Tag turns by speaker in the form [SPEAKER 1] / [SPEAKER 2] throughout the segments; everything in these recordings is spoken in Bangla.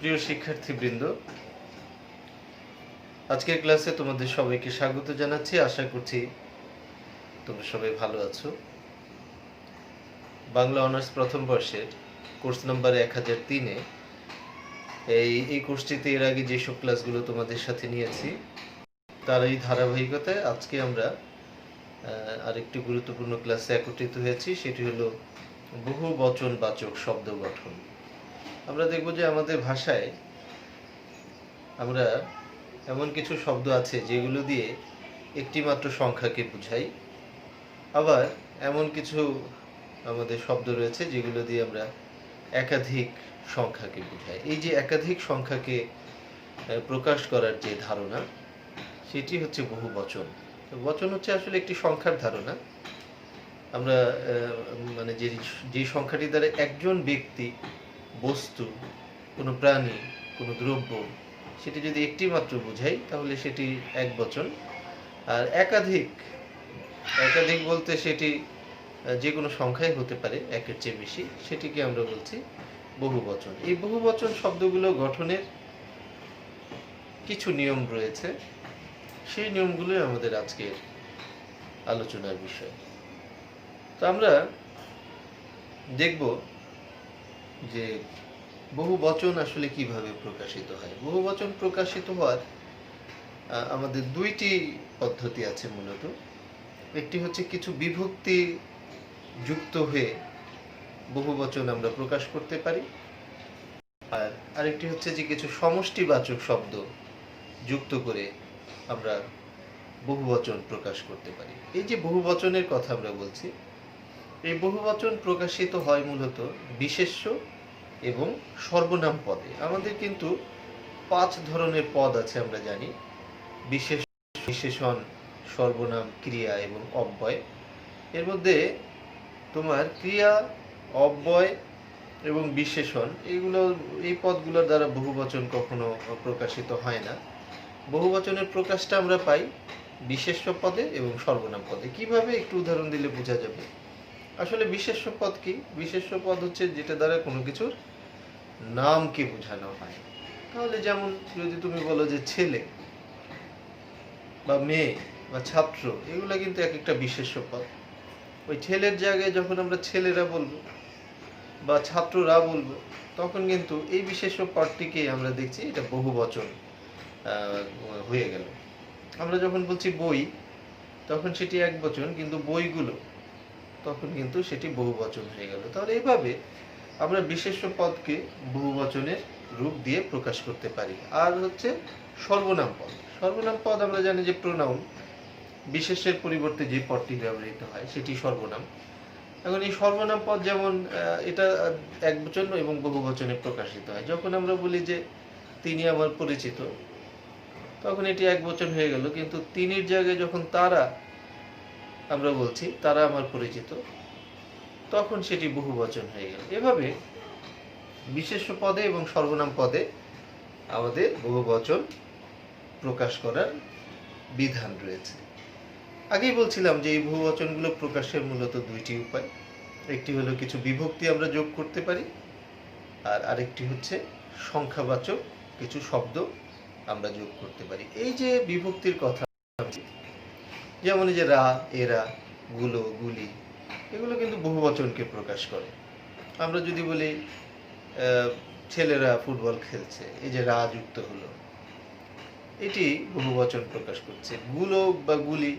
[SPEAKER 1] প্রিয় শিক্ষার্থীবৃন্দ, আজকের ক্লাসে তোমাদের সবাইকে স্বাগত জানাচ্ছি। আশা করছি তোমরা সবাই ভালো আছো। বাংলা অনার্স প্রথম বর্ষের কোর্স নাম্বার 1003-এ এই কোর্সটিতে এর আগে যেসব ক্লাসগুলো তোমাদের সাথে নিয়েছি তার এই ধারাবাহিকতায় আজকে আমরা আরেকটি গুরুত্বপূর্ণ ক্লাসে একত্রিত হয়েছি। সেটি হলো বহু বচনবাচক শব্দ গঠন। আমরা দেখব যে আমাদের ভাষায় আমরা এমন কিছু শব্দ আছে যেগুলো দিয়ে একটি মাত্র সংখ্যাকে বোঝাই, আবার এমন কিছু আমাদের শব্দ রয়েছে যেগুলো দিয়ে আমরা একাধিক সংখ্যাকে বোঝাই। এই যে একাধিক সংখ্যাকে প্রকাশ করার যে ধারণা, সেটি হচ্ছে বহু বচন। বচন হচ্ছে আসলে একটি সংখ্যার ধারণা। আমরা মানে যে সংখ্যাটি দ্বারা একজন ব্যক্তি, বস্তু, কোনো প্রাণী, কোনো দ্রব্য, সেটি যদি একটি মাত্র বোঝাই তাহলে সেটি এক বচন। আর একাধিক বলতে সেটি যে কোনো সংখ্যাই হতে পারে, একের চেয়ে বেশি, সেটিকে আমরা বলছি বহু বচন। এই বহু বচন শব্দগুলো গঠনের কিছু নিয়ম রয়েছে, সেই নিয়মগুলোই আমাদের আজকের আলোচনার বিষয়। তো আমরা দেখব যে বহু বচন আসলে কিভাবে প্রকাশিত হয়। বহু বচন প্রকাশিত হওয়ার আমাদের দুইটি পদ্ধতি আছে মূলত। একটি হচ্ছে কিছু বিভক্তি যুক্ত হয়ে বহু বচন আমরা প্রকাশ করতে পারি, আর আরেকটি হচ্ছে যে কিছু সমষ্টিবাচক শব্দ যুক্ত করে আমরা বহু বচন প্রকাশ করতে পারি। এই যে বহু বচনের কথা আমরা বলছি, এই বহু বচন প্রকাশিত হয় মূলত বিশেষ্য এবং সর্বনাম পদে। আমাদের কিন্তু 5 ধরনের পদ আছে আমরা জানি: বিশেষ, বিশেষণ, সর্বনাম, ক্রিয়া এবং অব্যয়। এর মধ্যে তোমার ক্রিয়া, অব্যয় এবং বিশেষণ, এই পদগুলোর দ্বারা বহুবচন কখনো প্রকাশিত হয় না। বহুবচনের প্রকাশটা আমরা পাই বিশেষ্য পদে এবং সর্বনাম পদে। কিভাবে, একটু উদাহরণ দিলে বোঝা যাবে। আসলে বিশেষ্য পদ কি? বিশেষ্য পদ হচ্ছে যেটা দ্বারা কোনো কিছুর নামকে বোঝানো হয়। তাহলে যেমন যদি তুমি বলো যে ছেলে বা মেয়ে বা ছাত্র, এগুলো কিন্তু এক একটা বিশেষ্য পদ। ওই ছেলের জায়গায় যখন আমরা ছেলেরা বলবো বা ছাত্ররা বলবো, তখন কিন্তু এই বিশেষ্য পদটিকে আমরা দেখছি এটা বহু বচন হয়ে গেল। আমরা যখন বলছি বই, তখন সেটি এক বচন, কিন্তু বইগুলো, তখন কিন্তু সেটি বহু বচন হয়ে গেল। তাহলে এইভাবে আমরা বিশেষ্য পদকে বহু বচনের রূপ দিয়ে প্রকাশ করতে পারি। আর হচ্ছে সর্বনাম পদ। সর্বনাম পদ আমরা জানি যে প্রোনাউন, বিশেষের পরিবর্তে যে পদটি ব্যবহৃত হয় সেটি সর্বনাম। এখন এই সর্বনাম পদ যেমন এটা এক বচন এবং বহু বচনে প্রকাশিত হয়। যখন আমরা বলি যে তিনি আমার পরিচিত, তখন এটি এক বচন হয়ে গেল, কিন্তু তিনির জায়গায় যখন তারা আমরা বলছি তারা আমার পরিচিত, তখন সেটি বহু বচন হয়ে গেল। এভাবে বিশেষ্য পদে এবং সর্বনাম পদে আমাদের বহু বচন প্রকাশ করার বিধান রয়েছে। আগেই বলছিলাম যে এই বহু বচনগুলো প্রকাশের মূলত দুইটি উপায়। একটি হলো কিছু বিভক্তি আমরা যোগ করতে পারি, আর আরেকটি হচ্ছে সংখ্যাবাচক কিছু শব্দ আমরা যোগ করতে পারি। এই যে বিভক্তির কথা, যেমন এই যে রা, এরা, গুলো, গুলি, এগুলো কিন্তু বহু বচনকে প্রকাশ করে। আমরা যদি বলি ছেলেরা ফুটবল খেলছে, এই যে রা যুক্ত হলো, এটি বহু বচন প্রকাশ করছে। গুলো বা গুলি,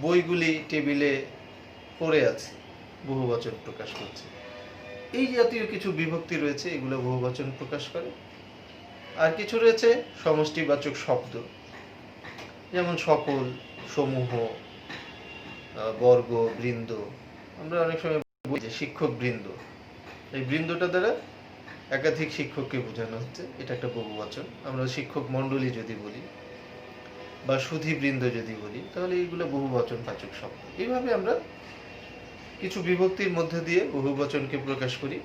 [SPEAKER 1] বইগুলি টেবিলে পড়ে আছে, বহু বচন প্রকাশ করছে। এই জাতীয় কিছু বিভক্তি রয়েছে, এগুলো বহু বচন প্রকাশ করে। আর কিছু রয়েছে সমষ্টিবাচক শব্দ, যেমন সকল, সমূহ, বর্গ, বৃন্দ। আমরা অনেক সময় বলি যে শিক্ষক বৃন্দ, এই বৃন্দটা দ্বারা একাধিক শিক্ষককে বোঝানো হচ্ছে, এটা একটা বহু বচন। আমরা শিক্ষক মণ্ডলী যদি বলি বা সুধীবৃন্দ যদি বলি, তাহলে এইগুলো বহু বচনবাচক শব্দ। এইভাবে আমরা কিছু বিভক্তির মধ্যে দিয়ে বহু বচনকে প্রকাশ করি,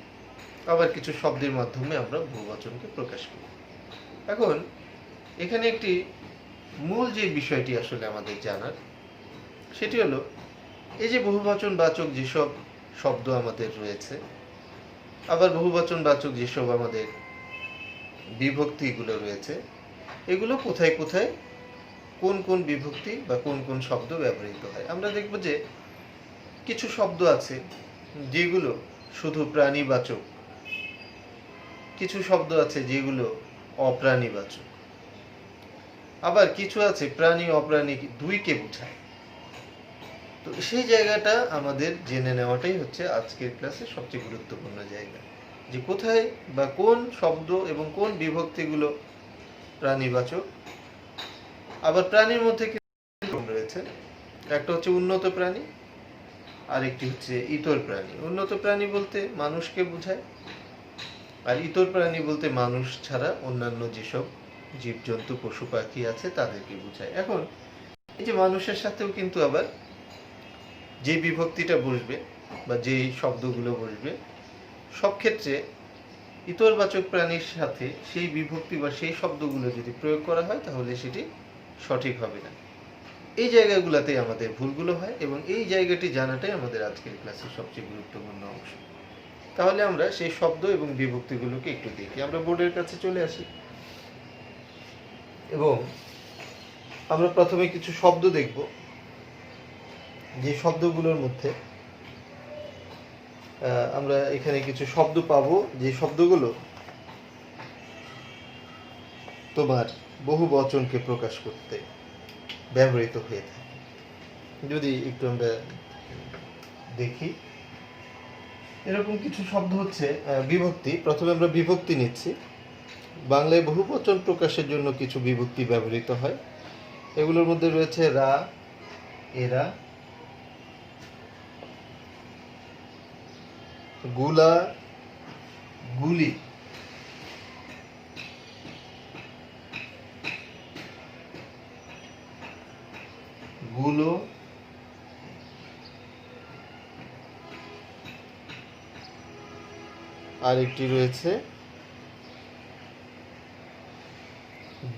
[SPEAKER 1] আবার কিছু শব্দের মাধ্যমে আমরা বহু বচনকে প্রকাশ করি। এখন এখানে একটি মূল যে বিষয়টি আসলে আমাদের জানার, সেটি হলো এই যে বহুবচনবাচক যেসব শব্দ আমাদের রয়েছে, আবার বহুবচনবাচক যেসব আমাদের বিভক্তিগুলো রয়েছে, এগুলো কোথায় কোথায় কোন কোন বিভক্তি বা কোন কোন শব্দ ব্যবহৃত হয়। আমরা দেখব যে কিছু শব্দ আছে যেগুলো শুধু প্রাণীবাচক, কিছু শব্দ আছে যেগুলো অপ্রাণীবাচক, আবার কিছু আছে প্রাণী অপ্রাণী দুইকে বোঝায়। তো সেই জায়গাটা আমাদের জেনে নেওয়াটাই হচ্ছে আজকের ক্লাসে সবচেয়ে গুরুত্বপূর্ণ জায়গা, যে কোথায় বা কোন শব্দ এবং কোন বিভক্তিগুলো প্রাণীবাচক। আবার প্রাণীর মধ্যে কিছু রয়েছে, একটা হচ্ছে উন্নত প্রাণী আর একটি হচ্ছে ইতর প্রাণী। উন্নত প্রাণী বলতে মানুষকে বোঝায়, আর ইতর প্রাণী বলতে মানুষ ছাড়া অন্যান্য যেসব জীবজন্তু পশু পাখি আছে তাদেরকে বোঝায়। এখন এই যে মানুষের সাথেও কিন্তু আবার যে বিভক্তিটা বসবে বা যেই শব্দগুলো বসবে, সব ক্ষেত্রে ইতরবাচক প্রাণীর সাথে সেই বিভক্তি বা সেই শব্দগুলো যদি প্রয়োগ করা হয় তাহলে সেটি সঠিক হবে না। এই জায়গাগুলোতেই আমাদের ভুলগুলো হয় এবং এই জায়গাটি জানাটাই আমাদের আজকের ক্লাসের সবচেয়ে গুরুত্বপূর্ণ অংশ। তাহলে আমরা সেই শব্দ এবং বিভক্তিগুলোকে একটু দেখি। আমরা বোর্ডের কাছে চলে আসি এবং আমরা প্রথমে কিছু শব্দ দেখব, যে শব্দগুলোর মধ্যে আমরা এখানে কিছু শব্দ পাবো, যে শব্দগুলো তোমার বহু বচনকে প্রকাশ করতে ব্যবহৃত হয়ে থাকে। যদি একটু আমরা দেখি, এরকম কিছু শব্দ হচ্ছে বিভক্তি। প্রথমে আমরা বিভক্তি নিচ্ছি। বাংলায় বহু বচন প্রকাশের জন্য কিছু বিভক্তি ব্যবহৃত হয়। এগুলোর মধ্যে রয়েছে রা, এরা, গুলা, গুলি, গুলো, আর একটি রয়েছে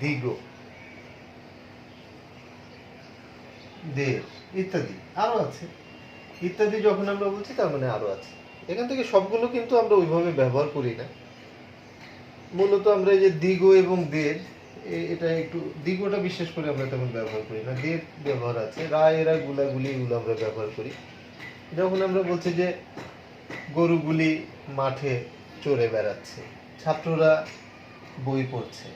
[SPEAKER 1] দিগ, দের, ইত্যাদি আরো আছে। ইত্যাদি যখন আমরা বলছি তার মানে আরো আছে। এখান থেকে সবগুলো কিন্তু আমরা ওইভাবে ব্যবহার করি না। মূলত আমরা এই যে দিগ এবং দের, এটা একটু, দিগটা বিশেষ করে আমরা তেমন ব্যবহার করি না। দের ব্যবহার আছে, রা, এরা, গুলাগুলি এগুলো আমরা ব্যবহার করি যখন আমরা বলছি যে গরুগুলি মাঠে চড়ে বেড়াচ্ছে, ছাত্ররা বই পড়ছে।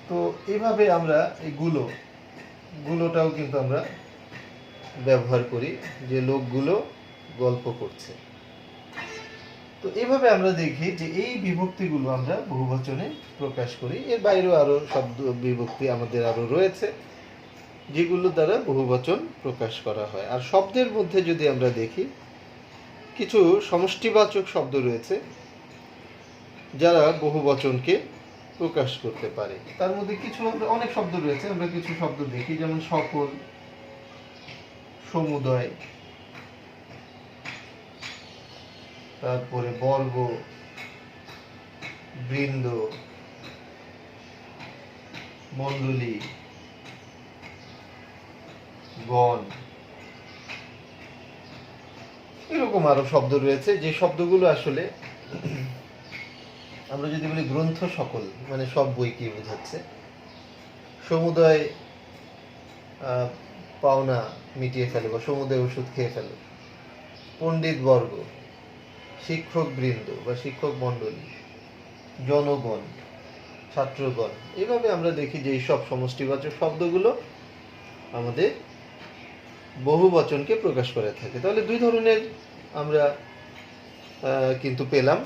[SPEAKER 1] তো এইভাবে আমরা এই গুলোটাও কিন্তু আমরা ব্যবহার করি, যে লোকগুলো গল্প করছে। তো এইভাবে আমরা দেখি যে এই বিভক্তিগুলো আমরা বহুবচনে প্রকাশ করি। এর বাইরেও আরো শব্দ বিভক্তি আমাদের আরো রয়েছে যেগুলো দ্বারা বহুবচন প্রকাশ করা হয়। আর শব্দের মধ্যে যদি আমরা দেখি, কিছু সমষ্টিবাচক শব্দ রয়েছে যারা বহুবচনকে প্রকাশ করতে পারে। তার মধ্যে কিছু অনেক শব্দ রয়েছে, আমরা কিছু শব্দ দেখি, যেমন সকল, সমুদয়, তারপরে বর্গ, বৃন্দ, মণ্ডলী, গণ, এরকম আরো শব্দ রয়েছে যে শব্দগুলো আসলে আমরা যদি বলি গ্রন্থ সকল, মানে সব বইকে বোঝাচ্ছে। সমুদয় পাওনা মিটিয়ে ফেলো বা সমুদয় ওষুধ খেয়ে ফেলো। পণ্ডিত বর্গ, শিক্ষক বৃন্দ বা শিক্ষক মণ্ডলী, জনগণ, ছাত্রগণ, এইভাবে আমরা দেখি যে এই সব সমষ্টিবাচক শব্দগুলো আমাদের বহু বচনকে প্রকাশ করে থাকে। তাহলে দুই ধরনের আমরা কিন্তু পেলাম,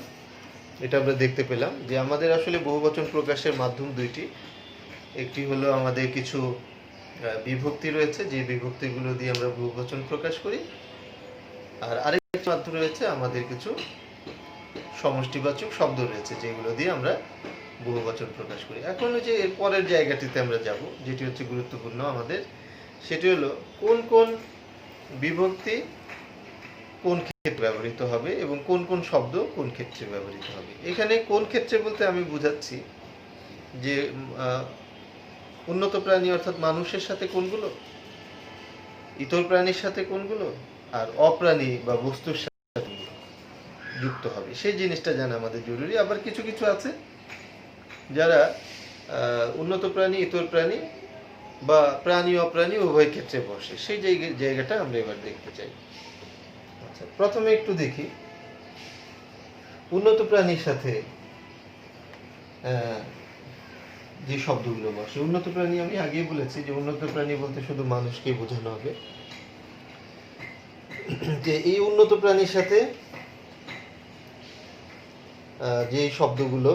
[SPEAKER 1] এটা আমরা দেখতে পেলাম যে আমাদের আসলে বহুবচন প্রকাশের মাধ্যম দুইটি। একটি হলো আমাদের কিছু বিভক্তি রয়েছে, যে বিভক্তিগুলো দিয়ে আমরা বহুবচন প্রকাশ করি, আর আরেকটি মাধ্যম রয়েছে আমাদের কিছু সমষ্টিবাচক শব্দ রয়েছে যেগুলো দিয়ে আমরা বহুবচন প্রকাশ করি। এখন যে এর পরের জায়গাটিতে আমরা যাব, যেটি হচ্ছে গুরুত্বপূর্ণ আমাদের, সেটি হলো কোন কোন বিভক্তি কোন ক্ষেত্রে ব্যবহৃত হবে এবং কোন কোন শব্দ কোন ক্ষেত্রে ব্যবহৃত হবে। এখানে কোন ক্ষেত্রে বলতে আমি বুঝাচ্ছি যে উন্নত প্রাণী অর্থাৎ মানুষের সাথে কোনগুলো, ইতর প্রাণীর সাথে কোনগুলো, আর অপ্রাণী বা বস্তুর সাথে কোনগুলো। যুক্ত হবে, সেই জিনিসটা জানা আমাদের জরুরি। আবার কিছু কিছু আছে যারা উন্নত প্রাণী, ইতর প্রাণী বা প্রাণী অপ্রাণী উভয় ক্ষেত্রে বসে, সেই জায়গাটা আমরা এবার দেখতে চাই। আচ্ছা, প্রথমে একটু দেখি উন্নত প্রাণীর সাথে যে শব্দগুলো বসে। উন্নত প্রাণী আমি আগেই বলেছি যে উন্নত প্রাণী বলতে শুধু মানুষকে বোঝানো হবে। যে এই উন্নত প্রাণীর সাথে যে শব্দগুলো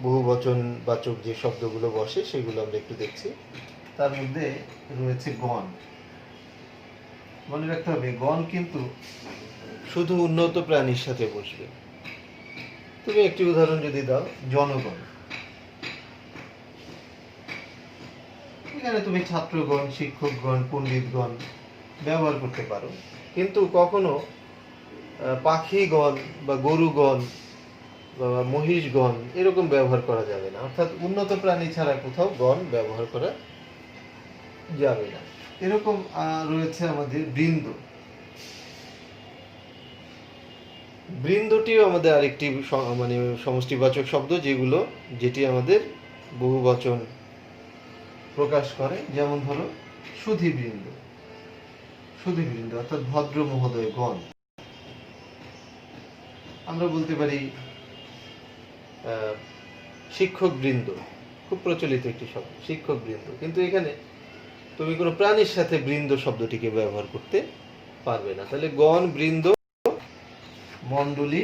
[SPEAKER 1] বহুবচন বাচক যে শব্দগুলো বসে সেগুলো আমরা একটু দেখছি। তার মধ্যে রয়েছে গণ। মনে রাখতে হবে গণ কিন্তু শুধু উন্নত প্রাণীর সাথে বসবে। তুমি একটি উদাহরণ যদি দাও, জনগণ, এখানে তুমি ছাত্রগণ, শিক্ষকগণ, পণ্ডিতগণ ব্যবহার করতে পারো, কিন্তু কখনো পাখিগণ বা গরুগণ বা মহিষগণ এরকম ব্যবহার করা যাবে না। অর্থাৎ উন্নত প্রাণী ছাড়া কোথাও গণ ব্যবহার করা যাবে না। এরকম রয়েছে আমাদের বৃন্দ। বৃন্দটিও আমাদের আরেকটি মানে সমষ্টিবাচক শব্দ, যেটি আমাদের বহুবচন প্রকাশ করে। যেমন ধরো সুধীবৃন্দ, সুধীবৃন্দ অর্থাৎ ভদ্র মহোদয় গণ। আমরা বলতে পারি শিক্ষক বৃন্দ, খুব প্রচলিত একটি শব্দ শিক্ষক বৃন্দ, কিন্তু এখানে তুমি কোনো প্রাণীর সাথে বৃন্দ শব্দটিকে ব্যবহার করতে পারবে না। তাহলে গণ, বৃন্দ, মণ্ডলী,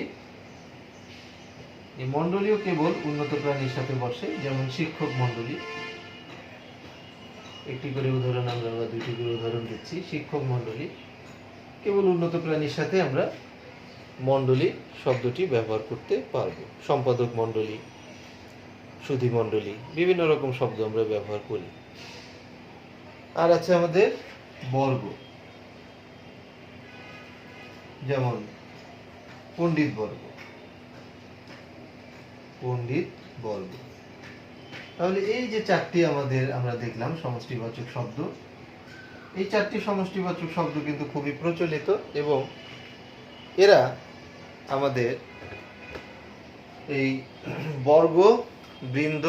[SPEAKER 1] এই মণ্ডলীও কেবল উন্নত প্রাণীর সাথে বসে। যেমন শিক্ষক মণ্ডলী, একটি করে উদাহরণ আমরা দুইটি করে উদাহরণ দিচ্ছি। শিক্ষক মণ্ডলী কেবল উন্নত প্রাণীর সাথে আমরা মণ্ডলী শব্দটি ব্যবহার করতে পারবো। সম্পাদক মণ্ডলী, সুধী মণ্ডলী, বিভিন্ন রকম শব্দ আমরা ব্যবহার করি। আর আছে আমাদের বর্গ, যেমন পণ্ডিত বর্গ, পণ্ডিত বর্গ। তাহলে এই যে চারটি আমরা দেখলাম সমষ্টিবাচক শব্দ, এই চারটি সমষ্টিবাচক শব্দ কিন্তু খুবই প্রচলিত এবং এরা আমাদের এই বর্গ, বৃন্দ,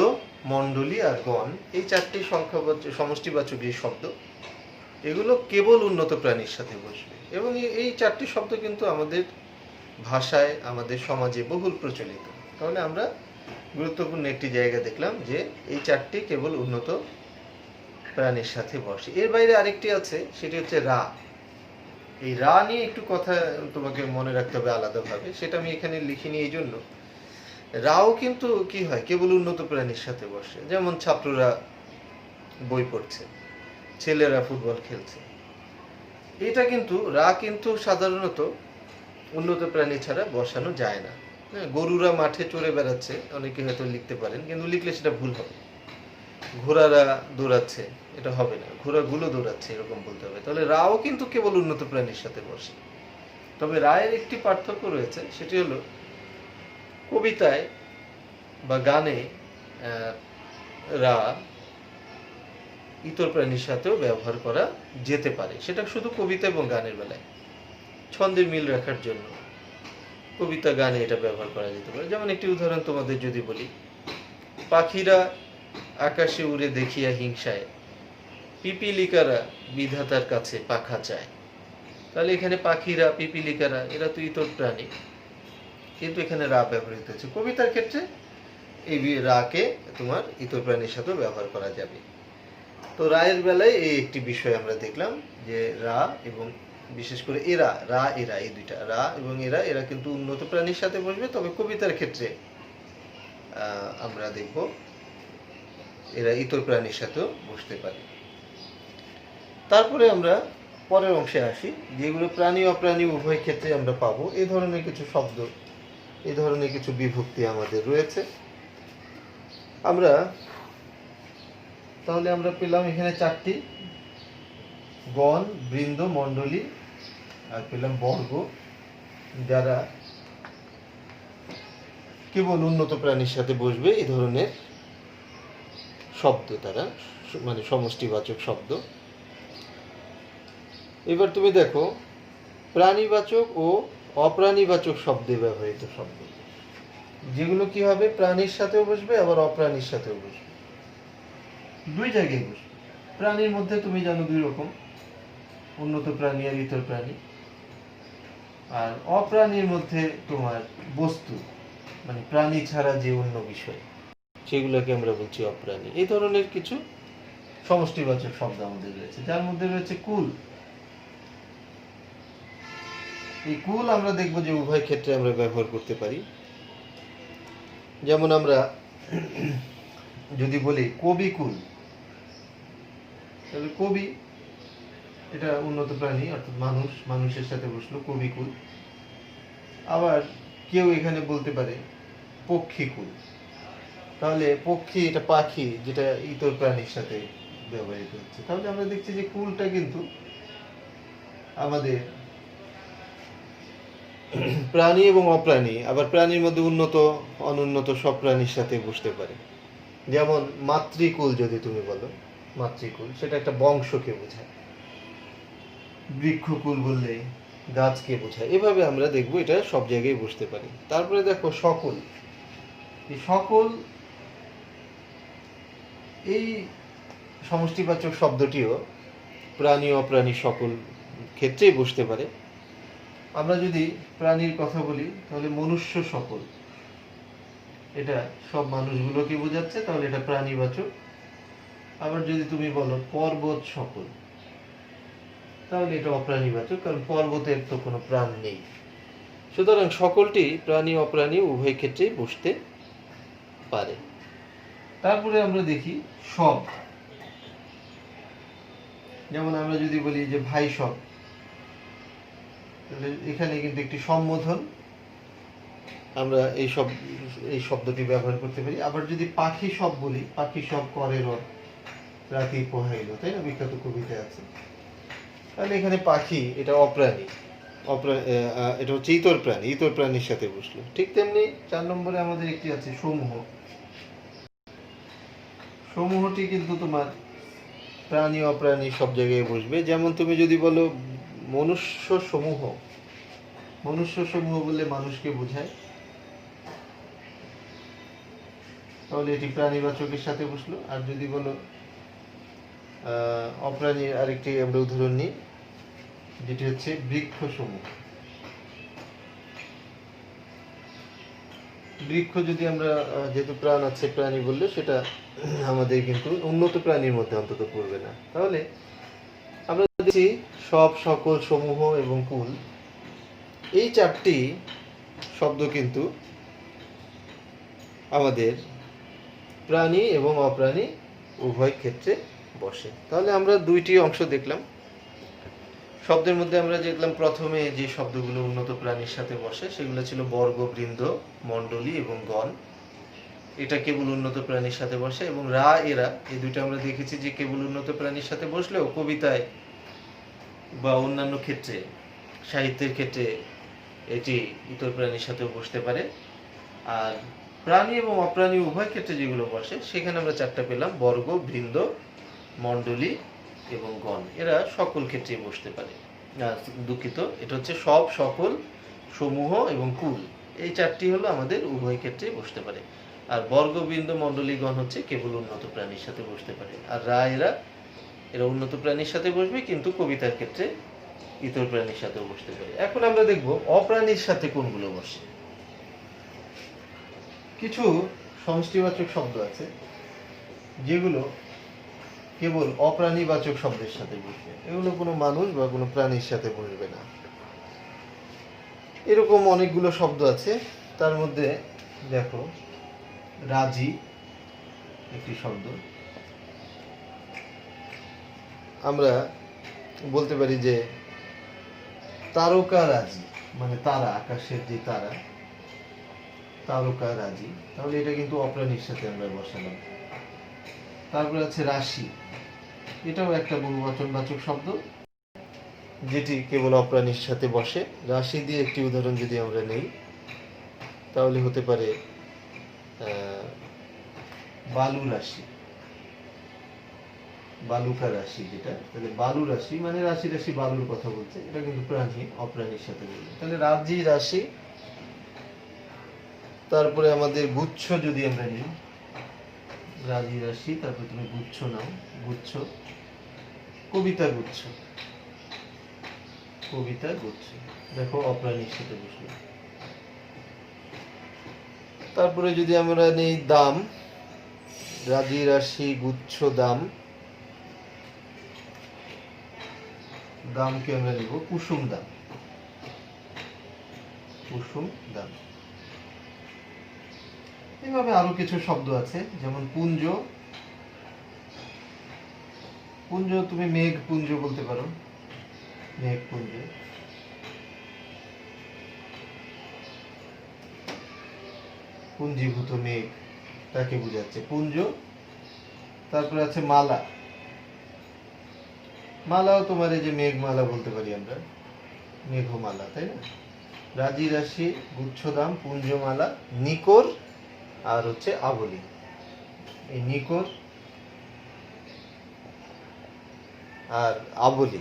[SPEAKER 1] মণ্ডলী আর গণ, এই চারটি সমষ্টিবাচক যে শব্দ, এগুলো কেবল উন্নত প্রাণীর সাথে বসবে। এবং এই চারটি শব্দ কিন্তু আমাদের ভাষায়, আমাদের সমাজে বহুল প্রচলিত। তাহলে আমরা গুরুত্বপূর্ণ একটি জায়গা দেখলাম যে এই চারটি কেবল উন্নত প্রাণীর সাথে বসে। এর বাইরে আরেকটি আছে, সেটি হচ্ছে রা। এই রা নিয়ে একটু কথা তোমাকে মনে রাখতে হবে আলাদাভাবে, সেটা আমি এখানে লিখিনি এই জন্য। রাও কিন্তু কি হয়, কেবল উন্নত প্রাণীর সাথে বসে। যেমন ছাত্ররা বই পড়ছে, ছেলেরা ফুটবল খেলছে, এটা কিন্তু রা কিন্তু সাধারণত উন্নত প্রাণী ছাড়া বসানো যায় না। গরুরা মাঠে চড়ে বেড়াচ্ছে, অনেকে হয়তো লিখতে পারেন, কিন্তু লিখলে সেটা ভুল হবে। ঘোড়ারা দৌড়াচ্ছে, এটা হবে না। ঘোড়াগুলো দৌড়াচ্ছে, এরকম বলতে হবে। তাহলে রাও কিন্তু কেবল উন্নত প্রাণীর সাথে বসে। তবে রায়ের একটি পার্থক্য রয়েছে, সেটি হলো কবিতায় বা গানে রা ইতর প্রাণীর সাথেও ব্যবহার করা যেতে পারে। সেটা শুধু কবিতা এবং গানের বেলায়, ছন্দের মিল রাখার জন্য কবিতা গানে এটা ব্যবহার করা যেতে পারে। যেমন একটি উদাহরণ তোমাদের যদি বলি, পাখিরা আকাশে উড়ে দেখিয়া হিংসায়, পিপিলিকারা বিধাতার কাছে পাখা চায়। তাহলে এখানে পাখিরা, পিপিলিকারা, এরা তো ইতর প্রাণী, কিন্তু এখানে রা ব্যবহৃত হচ্ছে। কবিতার ক্ষেত্রে এই রাকে তোমার ইতর প্রাণীর সাথে ব্যবহার করা যাবে। তো রায়ের বেলায় এই একটি বিষয় আমরা দেখলাম যে রা এবং বিশেষ করে এরা, রা এরা, এই দুইটা রা এবং এরা কিন্তু উন্নত প্রাণীর সাথে বসবে। তবে কবিতার ক্ষেত্রে আমরা দেখব এরা ইতর প্রাণীর সাথেও বসতে পারে। তারপরে আমরা পরের অংশে আসি, যেগুলো প্রাণী অপ্রাণী উভয় ক্ষেত্রে আমরা পাবো। এই ধরনের কিছু শব্দ, এই ধরনের কিছু বিভক্তি আমাদের রয়েছে। তাহলে আমরা পেলাম এখানে চারটি, গণ, বৃন্দ, মণ্ডলী, আর পেলাম বর্গ, যারা কেবল উন্নত প্রাণীর সাথে বসবে। এই ধরনের শব্দ তারা, মানে সমষ্টিবাচক শব্দ। এবার তুমি দেখো প্রাণীবাচক ও অপ্রাণীবাচক শব্দে ব্যবহৃত শব্দ, যেগুলো কি হবে প্রাণীর সাথেও বসবে আবার অপ্রাণীর সাথেও বসবে, দুই জায়গায় বসবে। প্রাণীর মধ্যে তুমি জানো দুই রকম, উন্নত প্রাণী আর ইতর প্রাণী। আর অপ্রাণীর মধ্যে তোমার বস্তু, মানে প্রাণী ছাড়া যে অন্য বিষয়, সেগুলোকে আমরা বলছি অপ্রাণী। এই ধরনের কিছু সমষ্টিবাচক শব্দ আমাদের রয়েছে, যার মধ্যে রয়েছে কুল। এই কুল আমরা দেখব যে উভয় ক্ষেত্রে আমরা ব্যবহার করতে পারি। যেমন আমরা যদি বলি কবি কুল, তাহলে কবি এটা উন্নত প্রাণী, অর্থাৎ মানুষ, মানুষের সাথে বসলো কবি কুল। আবার কেউ এখানে বলতে পারে পক্ষী কুল, তাহলে পক্ষী এটা পাখি, যেটা ইতর প্রাণীর সাথে ব্যবহৃত হচ্ছে। তাহলে আমরা দেখছি যে কুলটা কিন্তু আমাদের প্রাণী এবং অপ্রাণী, আবার প্রাণীর মধ্যে উন্নত অনুন্নত সব প্রাণীর সাথে বসতে পারে। যেমন মাতৃকুল যদি তুমি বলো, মাতৃকুল সেটা একটা বংশকে বোঝায়। বৃক্ষকুল বললে গাছকে বোঝায়। এভাবে আমরা দেখবো এটা সব জায়গায় বসতে পারি। তারপরে দেখো সকল। এই সকল, এই সমষ্টিবাচক শব্দটিও প্রাণী অপ্রাণী সকল ক্ষেত্রেই বসতে পারে। আমরা যদি প্রাণীর কথা বলি তাহলে মনুষ্য সকল, এটা সব মানুষগুলোকে বোঝাচ্ছে, তাহলে এটা প্রাণীবাচক। আবার যদি তুমি বলো পর্বত সকল, তাহলে এটা অপ্রাণীবাচক, কারণ পর্বতের তো কোনো প্রাণ নেই। সুতরাং সকলটি প্রাণী অপ্রাণী উভয় ক্ষেত্রেই বসতে পারে। তারপরে আমরা দেখি সব। যেমন আমরা যদি বলি যে ভাই সব, তাহলে এখানে কিন্তু একটি সম্বোধন, আমরা এই শব্দটি ব্যবহার করতে পারি। আবার যদি পাখি সব বলি, পাখি সব করে রব রাতি পোহাইল, তাই না, বিখ্যাত কবিতা আছে, তাহলে এখানে পাখি এটা অপ্রাণী, এটা হচ্ছে ইতর প্রাণী, ইতর প্রাণীর সাথে বসলো। ঠিক তেমনি 4 নম্বরে আমাদের একটি আছে সমূহ। সমূহটি কিন্তু তোমার প্রাণী অপ্রাণী সব জায়গায় বসবে। যেমন তুমি যদি বলো মনুষ্য সমূহ, মনুষ্য সমূহ বললে মানুষকে বোঝায়, তাহলে এটি প্রাণীবাচকের সাথে বসলো। আর যদি বলো অপ্রাণীর আরেকটি আমরা উদাহরণ নিই, যেটি হচ্ছে বৃক্ষ সমূহ। বৃক্ষ যদি আমরা যেহেতু প্রাণ আছে প্রাণী বললে, সেটা আমাদের কিন্তু উন্নত প্রাণীর মধ্যে অন্তত পড়বে না। তাহলে আমরা দেখছি সব, সকল, সমূহ এবং কুল, এই 4টি শব্দ কিন্তু আমাদের প্রাণী এবং অপ্রাণী উভয় ক্ষেত্রে বসে। তাহলে আমরা 2টি অংশ দেখলাম। শব্দের মধ্যে আমরা দেখলাম প্রথমে যে শব্দগুলো উন্নত প্রাণীর সাথে বসে সেগুলো ছিল বর্গ, বৃন্দ, মণ্ডলী এবং গণ। এটা কেবল উন্নত প্রাণীর সাথে বসে। এবং রা, এরা, এই দুইটা আমরা দেখেছি যে কেবল উন্নত প্রাণীর সাথে বসলেও কবিতায় বা অন্যান্য ক্ষেত্রে, সাহিত্যের ক্ষেত্রে এটি ইতর প্রাণীর সাথেও বসতে পারে। আর প্রাণী এবং অপ্রাণী উভয় ক্ষেত্রে যেগুলো বসে সেখানে আমরা 4টা পেলাম, বর্গ, বৃন্দ, মণ্ডলী এবং গণ। এরা সকল ক্ষেত্রে বসতে পারে। দুঃখিত, এটা হচ্ছে সব, সকল, সমূহ এবং কুল, এই 4টি হলো আমাদের উভয় ক্ষেত্রে বসতে পারে। আর বর্গ, বৃন্দ, মণ্ডলী, গণ হচ্ছে কেবল উন্নত প্রাণীর সাথে বসতে পারে। আর রা, এরা উন্নত প্রাণীর সাথে বসবে, কিন্তু কবিতার ক্ষেত্রে ইতর প্রাণীর সাথেও বসতে পারে। এখন আমরা দেখব অপ্রাণীর সাথে কোনগুলো বসে। কিছু সমষ্টিবাচক শব্দ আছে যেগুলো কেবল অপ্রাণীবাচক শব্দের সাথে বসবে, এগুলো কোনো মানুষ বা কোনো প্রাণীর সাথে বসবে না। এরকম অনেকগুলো শব্দ আছে। তার মধ্যে দেখো রাজি একটি শব্দ। আমরা বলতে পারি যে তারকা রাজি, মানে তারা, আকাশের যে তারা, তারকা রাজি, তাহলে এটা কিন্তু অপ্রাণীর সাথে আমরা বসালাম। তারপরে আছে রাশি, এটাও একটা বহুবচনবাচক শব্দ যেটি কেবল অপ্রাণীর সাথে বসে। রাশি দিয়ে একটি উদাহরণ যদি আমরা নেই, তাহলে হতে পারে বালু রাশি। বালুকা রাশি, যেটা তাহলে বালু রাশি মানে রাশি রাশি বালুর কথা বলছে, এটা কিন্তু প্রাণী, অপ্রাণীর সাথে বলবে। তাহলে রাজি রাশি, তারপরে আমাদের গুচ্ছ যদি আমরা নিই, রাজি রাশি, তারপরে তুমি গুচ্ছ নাও, গুচ্ছ, কবিতা গুচ্ছ, কবিতা গুচ্ছ, দেখো অপ্রাণীর সাথে বসলো। তারপরে যদি আমরা নেই দাম, রাজি রাশি গুচ্ছ দাম, দামকে আমরা নিব কুসুম দাম, কুসুম দাম। এভাবে আরো কিছু শব্দ আছে, যেমন পুঞ্জ, পুঞ্জ তুমি মেঘ পুঞ্জ বলতে পারো, মেঘ পুঞ্জ। পুঞ্জীভূত মেঘ তাকে বোঝাচ্ছে পুঞ্জ। তারপরে আছে মালা, মালাও তোমার এই যে মেঘমালা বলতে পারি আমরা, মেঘমালা, তাই না? রাজি রাশি গুচ্ছদাম পুঞ্জমালা নিকর আর হচ্ছে আবলি। এই নিকর আর আবলি,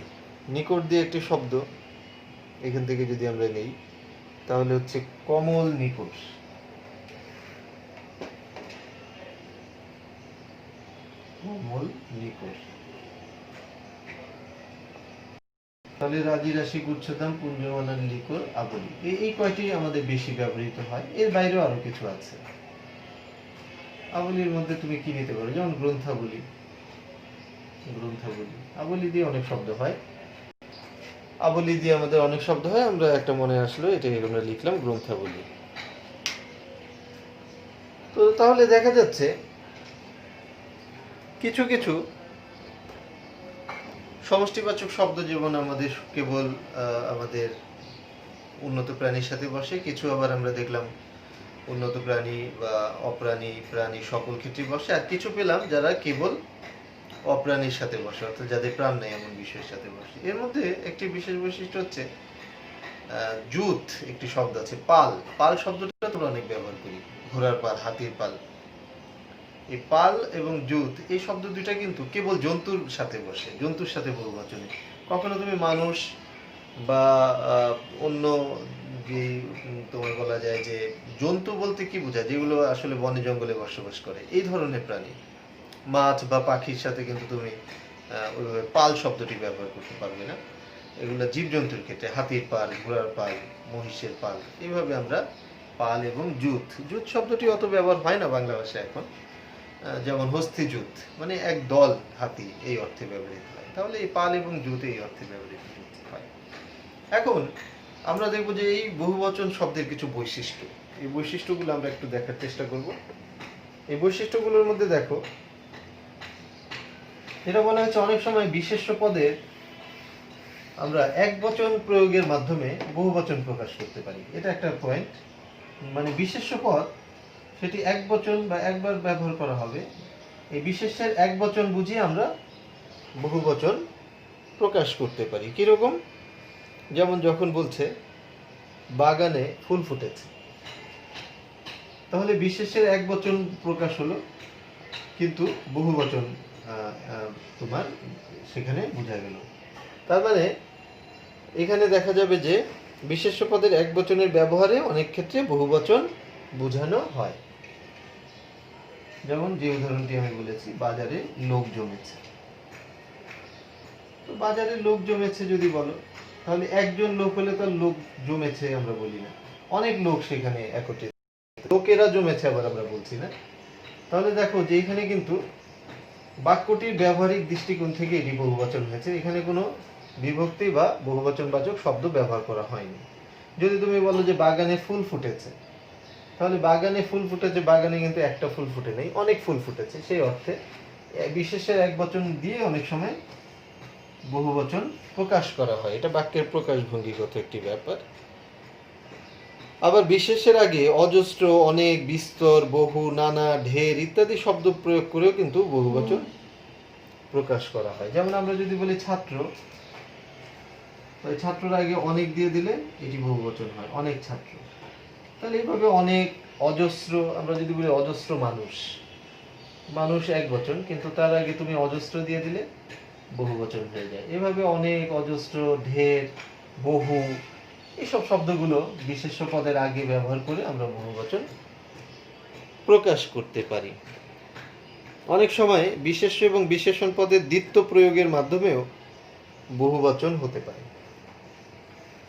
[SPEAKER 1] নিকট দিয়ে একটি শব্দ এখান থেকে যদি আমরা নেই তাহলে হচ্ছে কমল নিকট, কমল নিকট। তাহলে রাজি রাশি গুচ্ছদাম পুঞ্জমালার লিকর আবলি, এই কয়টি আমাদের বেশি ব্যবহৃত হয়। এর বাইরেও আরো কিছু আছে। আবলির মধ্যে তুমি কি নিতে পারো, যেমন গ্রন্থাবলী, গ্রন্থাবলী, আবলি দিয়ে অনেক শব্দ হয়, আবলি দিয়ে আমাদের অনেক শব্দ হয়। আমরা একটা মনে আসলো, এটাকে আমরা লিখলাম গ্রন্থাবলী। তো তাহলে দেখা যাচ্ছে কিছু কিছু সমষ্টিবাচক শব্দ যেমন আমাদের কেবল আমাদের উন্নত প্রাণীর সাথে বসে, কিছু আবার আমরা দেখলাম উন্নত প্রাণী বা অপ্রাণী প্রাণী সকল ক্ষেত্রে বসে, আর কিছু পেলাম যারা কেবল অপ্রাণীর সাথে বসে, অর্থাৎ যাদের প্রাণ নেই এমন বিষয়ের সাথে বসে। এর মধ্যে একটি বিশেষ বৈশিষ্ট্য হচ্ছে জুত, একটি শব্দ আছে পাল, পাল শব্দটা তোমরা অনেক ব্যবহার করি, ঘোড়ার পাল, হাতির পাল। এই পাল এবং জুত এই শব্দ দুইটা কিন্তু কেবল জন্তুর সাথে বসে, জন্তুর সাথে বহুবচনে। কখনো তুমি মানুষ বা অন্য তোমার বলা যায় যে জন্তু বলতে কি বোঝায়, যেগুলো আসলে বনে জঙ্গলে বসবাস করে, এই ধরনের প্রাণী, মাছ বা পাখির সাথে কিন্তু তুমি ওইভাবে পাল শব্দটি ব্যবহার করতে পারবে না। এগুলো জীবজন্তুর ক্ষেত্রে হাতির পাল, ঘোড়ার পাল, মহিষের পাল, এইভাবে আমরা পাল এবং জুত, জুত শব্দটি অত ব্যবহার হয় না বাংলা ভাষায় এখন, যেমন হস্তি জুত মানে এক দল হাতি, এই অর্থে ব্যবহৃত হয়। তাহলে এই পাল এবং জুত এই অর্থে ব্যবহৃত হয়। এখন আমরা দেখবো যে এই বহুবচন শব্দের কিছু বৈশিষ্ট্য, এই বৈশিষ্ট্যগুলো আমরা একটু দেখার চেষ্টা করব। এই বৈশিষ্ট্যগুলোর মধ্যে দেখো, এটা বলা হচ্ছে অনেক সময় বিশেষ্য পদের আমরা একবচন প্রয়োগের মাধ্যমে বহুবচন প্রকাশ করতে পারি। এটা একটা পয়েন্ট, মানে বিশেষ্য পদ সেটি একবচন বা একবার ব্যবহার করা হবে, এই বিশেষ্যের একবচন বুঝিয়ে আমরা বহুবচন প্রকাশ করতে পারি। কিরকম, যেমন যখন বলছে বাগানে ফুল ফুটেছে, তাহলে বিশেষ্যের একবচন প্রকাশ হলো, কিন্তু বহুবচন তোমার সেখানে বোঝা গেল। তার মানে এখানে দেখা যাবে যে বিশেষ্য পদের একবচনের ব্যবহারে অনেক ক্ষেত্রে বহুবচন বোঝানো হয়। যেমন যে উদাহরণটি আমি বলেছি, বাজারে লোক জমেছে, তো বাজারে লোক জমেছে যদি বলো, তাহলে একজন লোক হলে তো লোক জমেছে আমরা বলি না, অনেক লোক সেখানে একত্রিত, লোকেরা জমেছে আবার আমরা বলছি না। তাহলে দেখো যে এখানে কিন্তু বাক্যটির ব্যবহারিক দৃষ্টিকোণ থেকে এটি বহুবচন হয়েছে, এখানে কোনো বিভক্তি বা বহুবচনবাচক শব্দ ব্যবহার করা হয়নি। যদি তুমি বলো যে বাগানে ফুল ফুটেছে, তাহলে বাগানে ফুল ফুটেছে, বাগানে কিন্তু একটা ফুল ফুটে নেই, অনেক ফুল ফুটেছে, সেই অর্থে বিশেষের একবচন দিয়ে অনেক সময় বহুবচন প্রকাশ করা হয়। এটা বাক্যের প্রকাশভঙ্গিগত একটি ব্যাপার। আবার বিশেষের আগে অজস্র, অনেক, বিস্তর, বহু, নানা, ঢের ইত্যাদি শব্দ প্রয়োগ করেও কিন্তু বহুবচন প্রকাশ করা হয়। যেমন আমরা যদি বলি ছাত্র, ছাত্রর আগে অনেক দিয়ে দিলে এটি বহুবচন হয়, অনেক ছাত্র। তাহলে এইভাবে অনেক, অজস্র, আমরা যদি বলি অজস্র মানুষ, মানুষ এক বচন, কিন্তু তার আগে তুমি অজস্র দিয়ে দিলে বহু বচন হয়ে যায়। এভাবে অনেক, অজস্র, ঢের, বহু, এইসব শব্দগুলো বিশেষ্য পদের আগে ব্যবহার করে আমরা বহু বচন প্রকাশ করতে পারি। অনেক সময় বিশেষ্য এবং বিশেষণ পদের দ্বিত্ব প্রয়োগের মাধ্যমেও বহু বচন হতে পারে।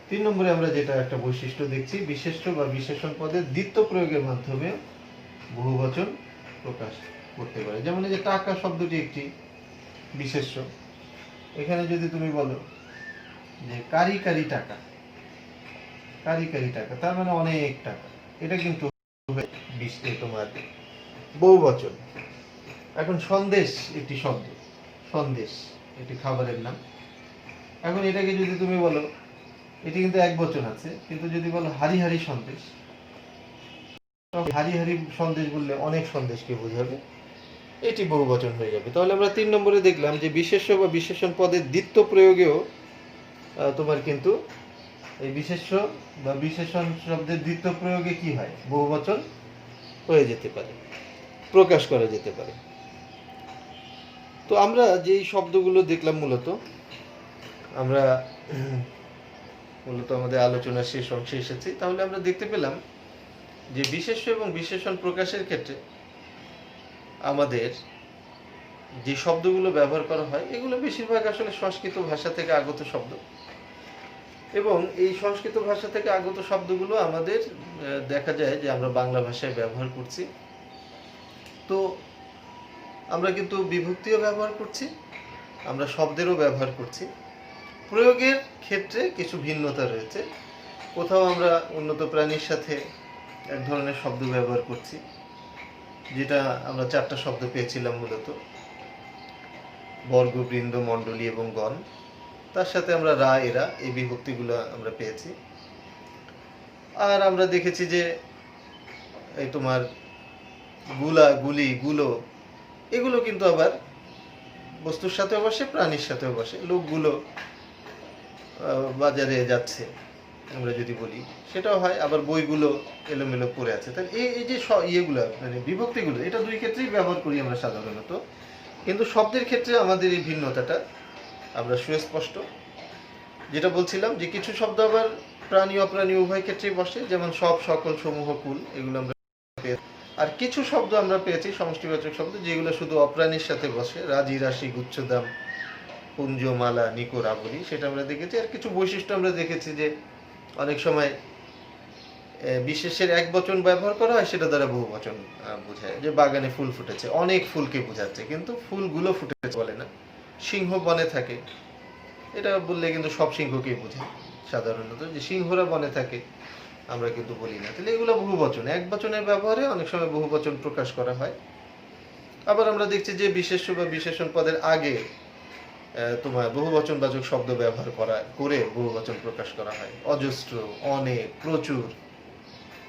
[SPEAKER 1] 3 নম্বরে আমরা যেটা একটা বৈশিষ্ট্য দেখছি, বিশেষ্য বা বিশেষণ পদের দ্বিত্ব প্রয়োগের মাধ্যমে বহু বচন প্রকাশ করতে পারে। যেমন এই যে টাকা শব্দটি একটি বিশেষ্য। এখানে যদি তুমি বলো যে কারি কারি টাকা, কারি কারি টাকা, তার মানে অনেক টাকা, এটা কিন্তু তোমার বহু বচন। এখন সন্দেশ একটি শব্দ, সন্দেশ একটি খাবারের নাম। এখন এটাকে যদি তুমি বলো, এটি কিন্তু এক বচন আছে, কিন্তু যদি বলো হারি হারি সন্দেশ, হারি হারি সন্দেশ বললে অনেক সন্দেশকে বোঝাবে, এটি বহু বচন হয়ে যাবে। তাহলে আমরা 3 নম্বরে দেখলাম যে বিশেষ্য বা বিশেষণ পদের দ্বিত্ব প্রয়োগেও তোমার কিন্তু এই বিশেষ্য বা বিশেষণ শব্দের দ্বিত্ব প্রয়োগে কি হয়, বহু বচন হয়ে যেতে পারে, প্রকাশ করা যেতে পারে। তো আমরা যেই শব্দগুলো দেখলাম আমরা মূলত আমাদের আলোচনার শেষ অংশে এসেছি। তাহলে আমরা দেখতে পেলাম যে বিশেষ্য এবং বিশেষণ প্রকাশের ক্ষেত্রে আমাদের যে শব্দগুলো ব্যবহার করা হয় এগুলো বেশিরভাগ আসলে সংস্কৃত ভাষা থেকে আগত শব্দ, এবং এই সংস্কৃত ভাষা থেকে আগত শব্দগুলো আমাদের দেখা যায় যে আমরা বাংলা ভাষায় ব্যবহার করছি। তো আমরা কিন্তু বিভক্তিও ব্যবহার করছি, আমরা শব্দেরও ব্যবহার করছি। প্রয়োগের ক্ষেত্রে কিছু ভিন্নতা রয়েছে। কোথাও আমরা উন্নত প্রাণীর সাথে এক ধরনের শব্দ ব্যবহার করছি, যেটা আমরা 4টা শব্দ পেয়েছিলাম মূলত, বর্গ, বৃন্দ, মণ্ডলী এবং গণ। তার সাথে আমরা রা, এরা, এই বিভক্তিগুলো আমরা পেয়েছি। আর আমরা দেখেছি যে এই তোমার গুলা, গুলি, গুলো, এগুলো কিন্তু আবার বস্তুর সাথেও বসে, প্রাণীর সাথেও বসে। লোকগুলো বাজারে যাচ্ছে আমরা যদি বলি, সেটাও হয়। আবার বইগুলো এলোমেলো পড়ে আছে। তাহলে এই যে ইয়েগুলো মানে বিভক্তিগুলো, এটা 2 ক্ষেত্রেই ব্যবহার করি আমরা সাধারণত, কিন্তু শব্দের ক্ষেত্রে আমাদের এই ভিন্নতাটা আমরা সুস্পষ্ট। যেটা বলছিলাম যে কিছু শব্দ আবার প্রাণী অপ্রাণী উভয় ক্ষেত্রেই বসে, যেমন সব, সকল, সমূহ, কুল, এগুলো আমরা পেয়েছি। আর কিছু শব্দ আমরা পেয়েছি সমষ্টিবাচক শব্দ, যেগুলো শুধু অপ্রাণীর সাথে বসে, রাজি, রাশি, গুচ্ছদাম, পুঞ্জ, মালা, নিকর, আবলি, সেটা আমরা দেখেছি। আর কিছু বৈশিষ্ট্য আমরা দেখেছি যে অনেক সময় বিশেষের এক বচন ব্যবহার করা হয়, সেটা দ্বারা বহু বচন বোঝায়। যে বাগানে ফুল ফুটেছে, অনেক ফুলকে বোঝাচ্ছে, কিন্তু ফুলগুলো ফুটেছে বলে না। সিংহ বনে থাকে, এটা বললে কিন্তু সব সিংহকেই বোঝায় সাধারণত, যে সিংহরা বনে থাকে আমরা কিন্তু বলি না। তাহলে এগুলো বহু বচন, এক বচনের ব্যবহারে অনেক সময় বহু বচন প্রকাশ করা হয়। আবার আমরা দেখছি যে বিশেষ্য বা বিশেষণ পদের আগে তোমার বহুবচনবাচক শব্দ ব্যবহার করে বহুবচন প্রকাশ করা হয়। অজস্র, অনেক, প্রচুর,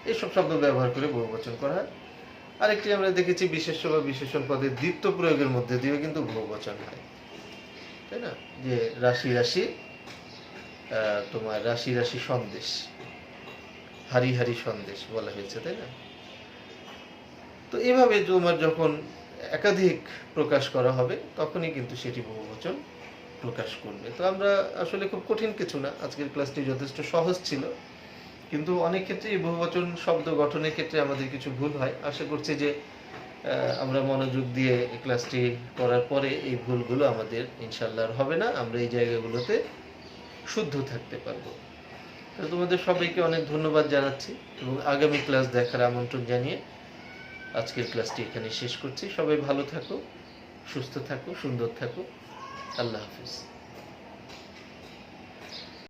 [SPEAKER 1] এইসব শব্দ ব্যবহার করে বহুবচন করা হয়। আরেকটি আমরা দেখেছি বিশেষ্য বা বিশেষণ পদের দ্বিত্ব প্রয়োগের মধ্যে দিয়েও কিন্তু বহুবচন হয়, তাই না? যে রাশি রাশি, তোমার রাশি রাশি সন্দেশ, হারি হারি সন্দেশ বলা হয়েছে, তাই না? তো এভাবে তোমার যখন একাধিক প্রকাশ করা হবে তখনই কিন্তু সেটি বহুবচন প্রকাশ করবে। তো আমরা আসলে খুব কঠিন কিছু না, আজকের ক্লাসটি যথেষ্ট সহজ ছিল, কিন্তু অনেক ক্ষেত্রে এই বহুবচন শব্দ গঠনের ক্ষেত্রে আমাদের কিছু ভুল হয়। আশা করছি যে আমরা মনোযোগ দিয়ে এই ক্লাসটি করার পরে এই ভুলগুলো আমাদের ইনশাআল্লাহ আর হবে না, আমরা এই জায়গাগুলোতে শুদ্ধ থাকতে পারবো। তো তোমাদের সবাইকে অনেক ধন্যবাদ জানাচ্ছি এবং আগামী ক্লাস দেখার আমন্ত্রণ জানিয়ে আজকের ক্লাসটি এখানে শেষ করছি। সবাই ভালো থাকো, সুস্থ থাকো, সুন্দর থাকো। আল্লাহ হাফিজ।